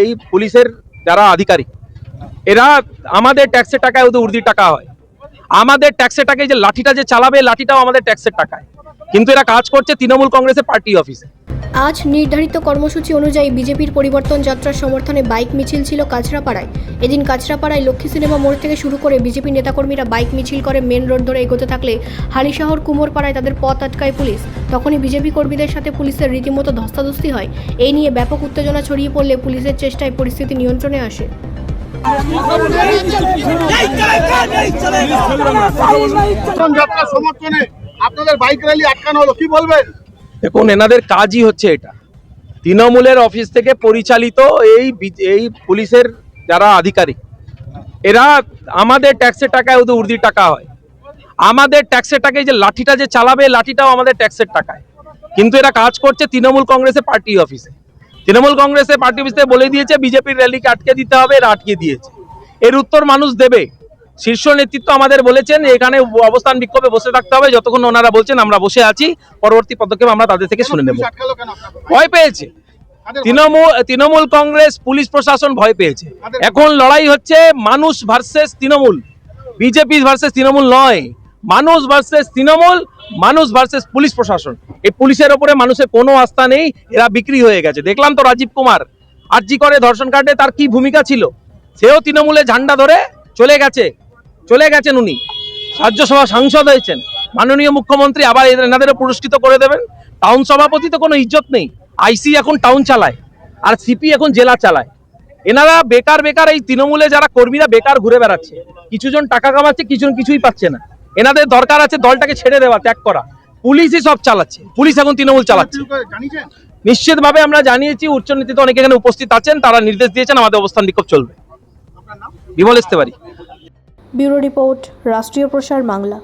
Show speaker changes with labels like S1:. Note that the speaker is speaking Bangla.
S1: এই পুলিশের যারা আধিকারিক এরা আমাদের ট্যাক্সের টাকায় ওদের উর্দির টাকা হয়, আমাদের ট্যাক্সের টাকায় যে লাঠিটা যে চালাবে লাঠিটাও আমাদের ট্যাক্সের টাকায়, কিন্তু এরা কাজ করছে তৃণমূল কংগ্রেসের পার্টি অফিসে।
S2: আজ নির্ধারিত কর্মসূচি অনুযায়ী বিজেপির পরিবর্তন যাত্রার সমর্থনে বাইক মিছিল ছিল কাছড়াপাড়ায়। এদিন কাছড়াপাড়ায় লক্ষ্মী সিনেমা মোড় থেকে শুরু করে বিজেপি নেতাকর্মীরা বাইক মিছিল করে মেন রোড ধরে এগোতে থাকলে হালিশহর কুমোরপাড়ায় তাদের পথ আটকায় পুলিশ। তখনই বিজেপি কর্মীদের সাথে পুলিশের রীতিমতো ধস্তাধস্তি হয়। এই নিয়ে ব্যাপক উত্তেজনা ছড়িয়ে পড়লে পুলিশের চেষ্টায় পরিস্থিতি নিয়ন্ত্রণে আসে।
S3: সমর্থনে আপনাদের বাইক র্যালি আটকানো হলো, কি বলবেন?
S1: দেখুন, এনাদের কাজই হচ্ছে এটা। তৃণমূলের অফিস থেকে পরিচালিত এই পুলিশের যারা আধিকারিক এরা আমাদের ট্যাক্সের টাকায় ওদের উর্দির টাকা হয়, আমাদের ট্যাক্সের টাকায় যে লাঠিটা যে চালাবে লাঠিটাও আমাদের ট্যাক্সের টাকায়, কিন্তু এরা কাজ করছে তৃণমূল কংগ্রেসের পার্টি অফিসে। তৃণমূল কংগ্রেসের পার্টি অফিসে বলে দিয়েছে বিজেপির র্যালিকে আটকে দিতে হবে, এরা আটকে দিয়েছে। এর উত্তর মানুষ দেবে। শীর্ষ নেতৃত্ব আমাদের বলেছেন এখানে অবস্থান বিক্ষোভে বসে থাকতে হবে, যতক্ষণ ওনারা বলছেন আমরা বসে আছি, পরবর্তী পদক্ষেপ আমরা তাদের থেকে শুনে নেব। ভয় পেয়েছে তৃণমূল কংগ্রেস, পুলিশ প্রশাসন ভয় পেয়েছে। এখন লড়াই হচ্ছে মানুষ versus Trinamool, BJP versus Trinamool নয়, মানুষ ভার্সেস তৃণমূল, মানুষ ভার্সেস পুলিশ প্রশাসন। এই পুলিশের ওপরে মানুষের কোনো আস্থা নেই, এরা বিক্রি হয়ে গেছে। দেখলাম তো রাজীব কুমার আরজি করে ধর্ষণ কাণ্ডে তার কি ভূমিকা ছিল, সেও তৃণমূলের ঝান্ডা ধরে চলে গেছেন উনি, রাজ্যসভা সাংসদ হয়েছেন। মাননীয় মুখ্যমন্ত্রী আবার এনাদেরও পুরস্কৃত করে দেবেন। টাউন সভাপতি তো কোনো ইজ্জত নেই, আইসি এখন টাউন চালায় আর সিপি এখন জেলা চালায়। এনারা বেকার এই তৃণমূলে যারা কর্মীরা বেকার ঘুরে বেড়াচ্ছে, কিছুজন টাকা কামাচ্ছে, কিছুজন কিছুই পাচ্ছে না। এনাদের দরকার আছে দলটাকে ছেড়ে দেওয়া, ত্যাগ করা। পুলিশই সব চালাচ্ছে, পুলিশ এখন তৃণমূল চালাচ্ছে। নিশ্চিতভাবে আমরা জানিয়েছি, উচ্চ নেতৃত্ব অনেকে এখানে উপস্থিত আছেন, তারা নির্দেশ দিয়েছেন আমাদের অবস্থান বিক্ষোভ চলবে। বিমল ইস্তেবারি,
S2: ব্যুরো রিপোর্ট, রাষ্ট্রীয় প্রসার বাংলা।